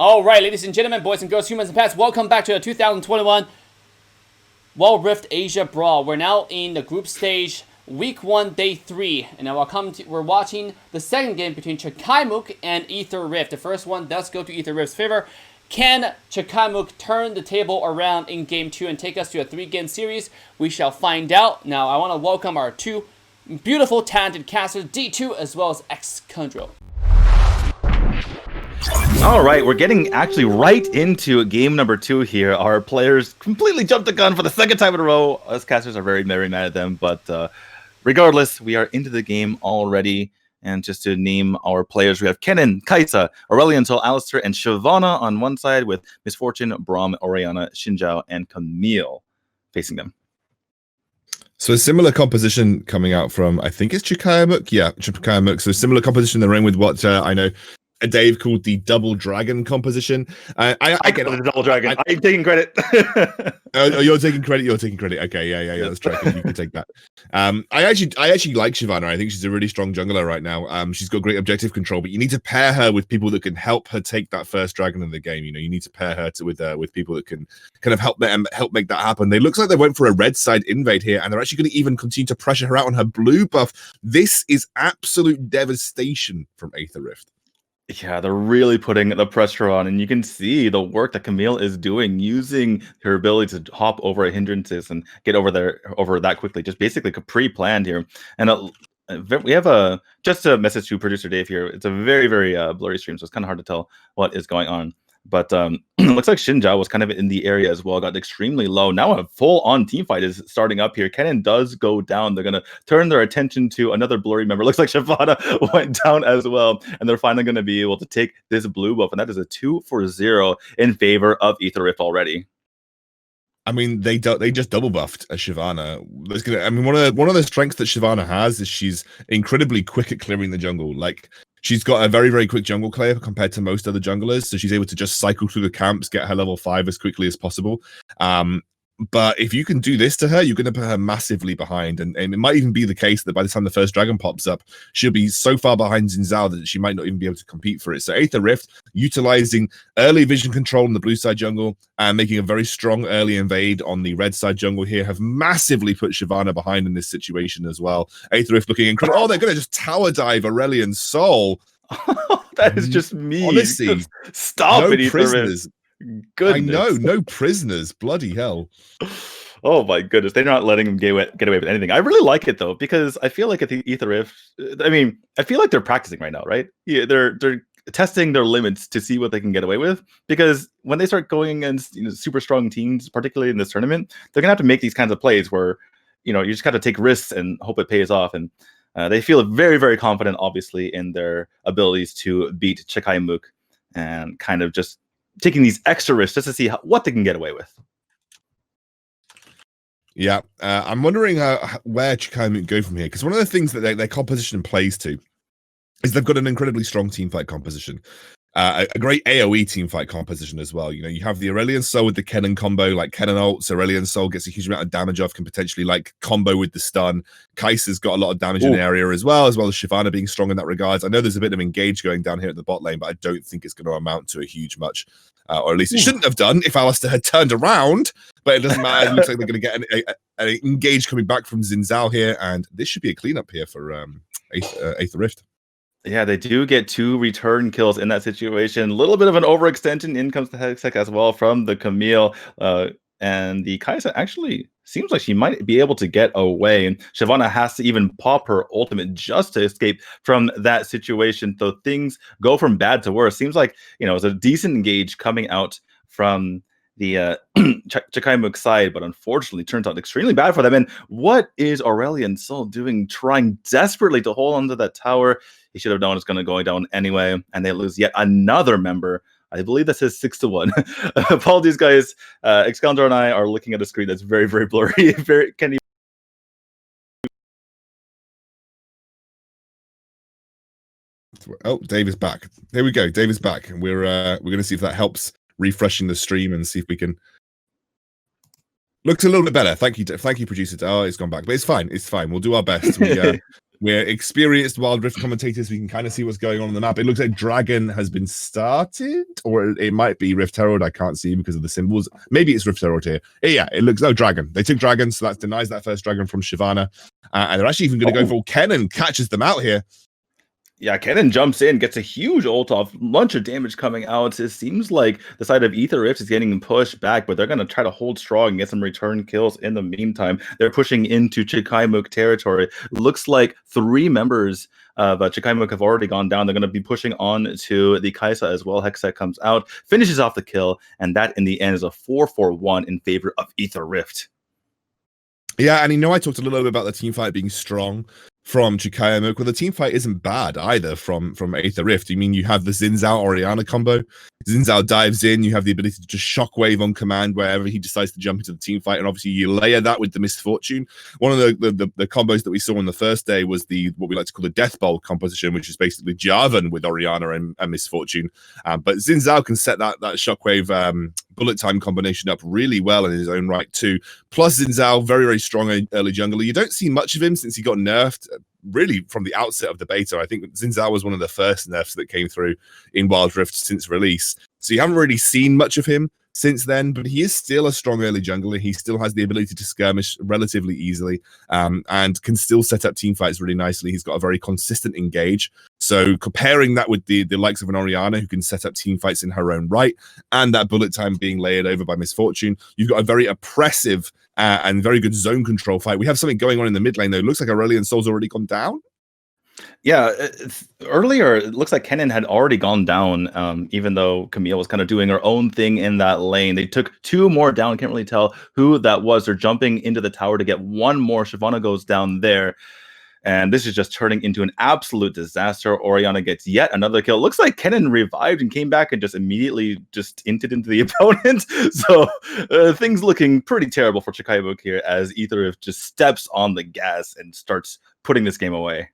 All right, ladies and gentlemen, boys and girls, humans and pets, welcome back to the 2021 Wild Rift Asia Brawl. We're now in the group stage, week 1, day 3, and now we're watching the second game between CHAKAIMOOK and Aether Rift. The first one does go to Aether Rift's favor. Can CHAKAIMOOK turn the table around in game 2 and take us to a 3-game series? We shall find out. Now, I want to welcome our two beautiful, talented casters, D2 as well as X-Condro. All right, we're getting actually right into game number 2 here. Our players completely jumped the gun for the second time in a row. Us casters are very, very mad at them, but regardless, we are into the game already. And just to name our players, we have Kennen, Kaisa, Aurelion Sol, Alistair, and Shyvana on one side with Misfortune, Braum, Oriana, Xinjiao, and Camille facing them. So a similar composition coming out from, I think it's CHAKAIMOOK. Yeah, CHAKAIMOOK. So similar composition in the ring with what I know Dave called the double dragon composition. I get it, the double dragon. I'm taking credit. Oh, you're taking credit. You're taking credit. Okay, yeah. That's right. You can take that. I actually like Shyvana. I think she's a really strong jungler right now. She's got great objective control, but you need to pair her with people that can help her take that first dragon in the game. You know, you need to pair her with people that can kind of help make that happen. They looks like they went for a red side invade here, and they're actually going to even continue to pressure her out on her blue buff. This is absolute devastation from Aether Rift. Yeah, they're really putting the pressure on, and you can see the work that Camille is doing, using her ability to hop over hindrances and get over that quickly. Just basically pre-planned here. And we have just a message to producer Dave here. It's a very, very blurry stream, so it's kind of hard to tell what is going on. But looks like Xinjiao was kind of in the area as well, got extremely low. Now a full-on team fight is starting up here. Kennen does go down. They're going to turn their attention to another blurry member. Looks like Shyvana went down as well. And they're finally going to be able to take this blue buff. And that is a 2-0 in favor of Aether Rift already. I mean, they just double buffed a Shyvana. One of the strengths that Shyvana has is she's incredibly quick at clearing the jungle. Like, she's got a very, very quick jungle clear compared to most other junglers, so she's able to just cycle through the camps, get her level 5 as quickly as possible. But if you can do this to her, you're going to put her massively behind. And it might even be the case that by the time the first dragon pops up, she'll be so far behind Xin Zhao that she might not even be able to compete for it. So Aether Rift, utilizing early vision control on the blue side jungle and making a very strong early invade on the red side jungle here, have massively put Shyvana behind in this situation as well. Aether Rift looking incredible. Oh, they're going to just tower dive Aurelion Sol. That is just mean. Honestly, stop no it, Aether prisoners. Rift. Goodness. I know, no prisoners. Bloody hell. Oh my goodness, they're not letting them get away with anything. I really like it though, because I feel like at the Aether Rift, I mean, I feel like they're practicing right now, right? Yeah, they're testing their limits to see what they can get away with. Because when they start going against super strong teams, particularly in this tournament, they're gonna have to make these kinds of plays where you just got to take risks and hope it pays off. And they feel very, very confident, obviously, in their abilities to beat CHAKAIMOOK and kind of just taking these extra risks just to see what they can get away with. Yeah, I'm wondering where CHAKAIMOOK go from here, because one of the things that their composition plays to is they've got an incredibly strong teamfight composition. A great AoE teamfight composition as well. You have the Aurelion Sol with the Kennen combo, like Kennen ults, Aurelion Sol gets a huge amount of damage off, can potentially like combo with the stun. Kaisa's got a lot of damage in the area as well as Shyvana being strong in that regards. I know there's a bit of engage going down here at the bot lane, but I don't think it's going to amount to a huge much. Or at least it shouldn't have done if Alistair had turned around, but it doesn't matter. It looks like they're going to get an engage coming back from Xin Zhao here, and this should be a cleanup here for Aether Rift. Yeah, they do get 2 return kills in that situation. A little bit of an overextension. In comes the Hextech as well from the Camille. And the Kaisa actually seems like she might be able to get away. And Shyvana has to even pop her ultimate just to escape from that situation. So things go from bad to worse. Seems like, it's a decent engage coming out from the CHAKAIMOOK side, but unfortunately turns out extremely bad for them. And what is Aurelion Sol doing, trying desperately to hold onto that tower? He should have known it's going to go down anyway, and they lose yet another member. I believe that says 6-1. Apologies, guys. X-Condor and I are looking at a screen that's very, very blurry. Can you? Oh, Dave is back. There we go. Dave is back, and we're going to see if that helps refreshing the stream and see if we can. Looks a little bit better. Thank you, producer. Oh, it's gone back, but it's fine. It's fine. We'll do our best. We're experienced Wild Rift commentators. We can kind of see what's going on the map. It looks like Dragon has been started, or it might be Rift Herald. I can't see because of the symbols. Maybe it's Rift Herald here. Yeah, it looks like Dragon. They took Dragon, so that denies that first Dragon from Shyvana. And they're actually even going to go for Kennen, catches them out here. Yeah, Kennen jumps in, gets a huge ult off, bunch of damage coming out. It seems like the side of Aether Rift is getting pushed back, but they're going to try to hold strong and get some return kills in the meantime. They're pushing into CHAKAIMOOK territory. Looks like 3 members of CHAKAIMOOK have already gone down. They're going to be pushing on to the Kai'Sa as well. Hextech comes out, finishes off the kill, and that in the end is a 4-4-1 in favor of Aether Rift. Yeah, and I talked a little bit about the team fight being strong from CHAKAIMOOK. Well, the team fight isn't bad either from Aether Rift. You have the Xin Zhao Orianna combo. Xin Zhao dives in. You have the ability to just shockwave on command wherever he decides to jump into the team fight, and obviously you layer that with the Misfortune. One of the combos that we saw on the first day was what we like to call the Death Bowl composition, which is basically Jarvan with Orianna and Misfortune. But Xin Zhao can set that shockwave bullet time combination up really well in his own right too. Plus Xin Zhao, very, very strong early jungler. You don't see much of him since he got nerfed really from the outset of the beta. I think Xin Zhao was one of the first nerfs that came through in Wild Rift since release. So you haven't really seen much of him since then, but he is still a strong early jungler. He still has the ability to skirmish relatively easily, and can still set up team fights really nicely. He's got a very consistent engage. So comparing that with the likes of an Orianna, who can set up team fights in her own right, and that bullet time being layered over by Misfortune, you've got a very oppressive and very good zone control fight. We have something going on in the mid lane, though. It looks like Aurelion Sol's already gone down. Yeah, earlier it looks like Kennen had already gone down, even though Camille was kind of doing her own thing in that lane. They took 2 more down. Can't really tell who that was. They're jumping into the tower to get 1 more. Shyvana goes down there. And this is just turning into an absolute disaster. Orianna gets yet another kill. Looks like Kennen revived and came back and just immediately just inted into the opponent. So things looking pretty terrible for CHAKAIMOOK here as Aether just steps on the gas and starts putting this game away.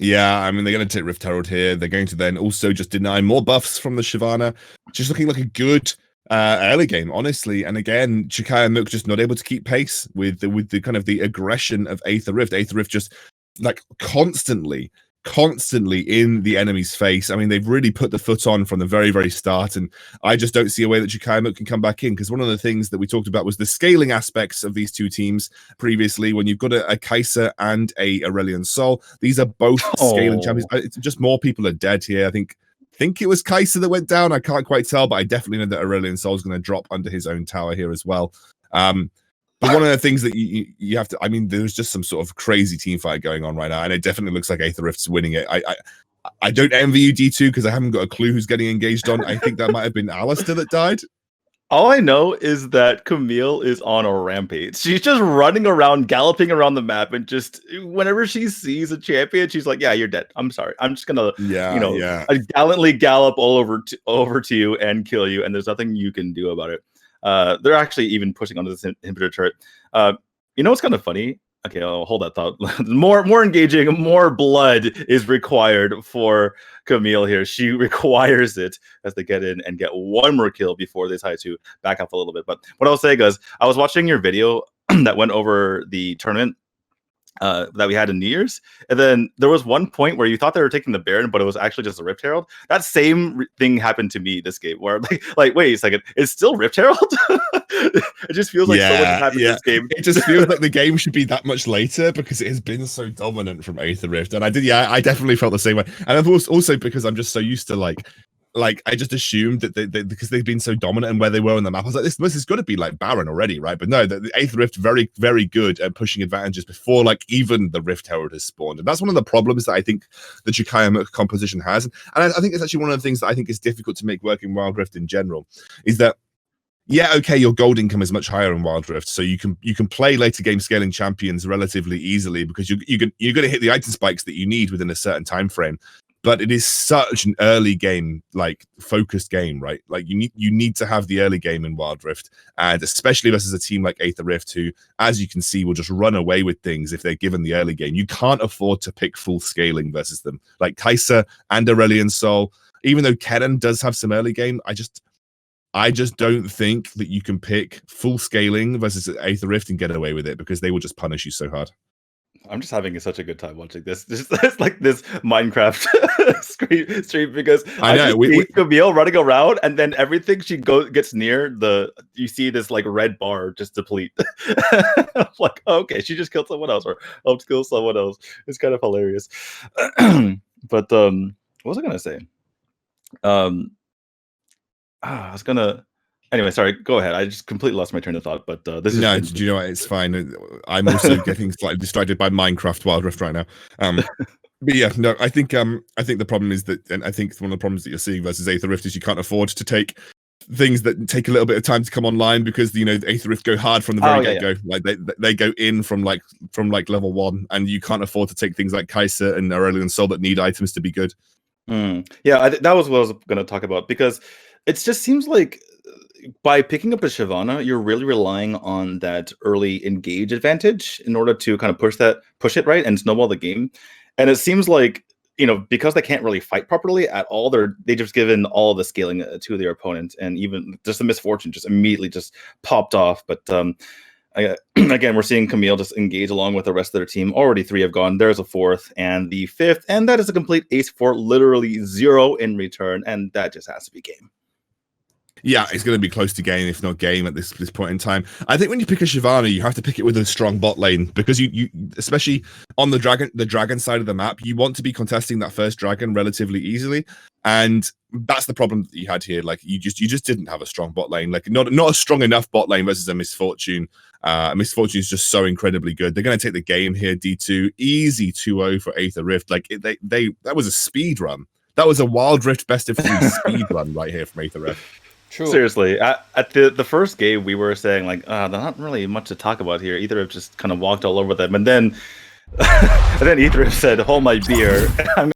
Yeah, they're going to take Rift Herald here. They're going to then also just deny more buffs from the Shyvana. Just looking like a good early game, honestly. And again, CHAKAIMOOK just not able to keep pace with the kind of the aggression of Aether Rift. Aether Rift just like constantly in the enemy's face. They've really put the foot on from the very, very start, and I just don't see a way that CHAKAIMOOK can come back in, because one of the things that we talked about was the scaling aspects of these two teams previously. When you've got a Kai'Sa and a Aurelion Sol, these are both scaling champions. It's just more people are dead here. I think it was Kai'Sa that went down. I can't quite tell, but I definitely know that Aurelion Sol is going to drop under his own tower here as well. But one of the things that you have to, there's just some sort of crazy team fight going on right now, and it definitely looks like Aether Rift's winning it. I don't envy you, D2, because I haven't got a clue who's getting engaged on. I think that might have been Alistair that died. All I know is that Camille is on a rampage. She's just running around, galloping around the map, and just whenever she sees a champion, she's like, "Yeah, you're dead. I'm sorry. I'm just gonna, gallantly gallop all over to you and kill you, and there's nothing you can do about it." They're actually even pushing onto this inhibitor turret. You know what's kind of funny? Okay, I'll hold that thought. more engaging, more blood is required for Camille here. She requires it as they get in and get 1 more kill before they decide to back up a little bit. But what I was saying is, I was watching your video that went over the tournament that we had in New Year's, and then there was one point where you thought they were taking the Baron, but it was actually just a Rift Herald. That same thing happened to me this game, where like wait a second, it's still Rift Herald. It just feels like so much has happened in this game. It just feels like the game should be that much later because it has been so dominant from Aether Rift, and I definitely felt the same way. And of course, also because I'm just so used to like I just assumed that they because they've been so dominant and where they were on the map, I was like, this has got to be like Baron already, right? But no, the Aether Rift very, very good at pushing advantages before like even the Rift Herald has spawned, and that's one of the problems that I think the CHAKAIMOOK composition has, and I think it's actually one of the things that I think is difficult to make work in Wild Rift in general, is that your gold income is much higher in Wild Rift, so you can play later game scaling champions relatively easily because you're going to hit the item spikes that you need within a certain time frame. But it is such an early game, like focused game, right? Like you need to have the early game in Wild Rift, and especially versus a team like Aether Rift, who, as you can see, will just run away with things if they're given the early game. You can't afford to pick full scaling versus them. Like Kai'Sa and Aurelion Sol, even though Kennen does have some early game, I just don't think that you can pick full scaling versus Aether Rift and get away with it because they will just punish you so hard. I'm just having such a good time watching this. It's like this Minecraft stream because I know just see Camille running around, and then everything she gets near you see this like red bar just deplete. I'm like, oh, okay, she just killed someone else or helped kill someone else. It's kind of hilarious. But what was I gonna say? I was gonna. Anyway, sorry. Go ahead. I just completely lost my train of thought. But this is no. Do you know what? It's fine. I'm also getting slightly distracted by Minecraft Wild Rift right now. But yeah, no. I think the problem is that, and I think one of the problems that you're seeing versus Aether Rift is you can't afford to take things that take a little bit of time to come online because the Aether Rift go hard from the very get-go. Like they go in from level 1, and you can't afford to take things like Kai'Sa and Aurelion Sol that need items to be good. Yeah, that was what I was going to talk about, because it just seems like by picking up a Shyvana, you're really relying on that early engage advantage in order to kind of push it right and snowball the game. And it seems like, because they can't really fight properly at all, they just given all the scaling to their opponent, and even just the misfortune just immediately just popped off. But again, we're seeing Camille just engage along with the rest of their team. Already 3 have gone. There's a 4th and the 5th, and that is a complete ace for literally 0 in return, and that just has to be game. Yeah, it's going to be close to game, if not game, at this point in time. I think when you pick a Shyvana, you have to pick it with a strong bot lane, because you especially on the dragon side of the map, you want to be contesting that first dragon relatively easily, and that's the problem that you had here. Like you just didn't have a strong bot lane, like not a strong enough bot lane versus a Misfortune. Misfortune is just so incredibly good. They're going to take the game here. D2 easy 2-0 for Aether Rift. Like that was a speed run. That was a Wild Rift best of 3 speed run right here from Aether Rift. True. Seriously, at the first game, we were saying like, there's not really much to talk about here. Aether have just kind of walked all over them, and then Aether said, "Hold my beer." I'm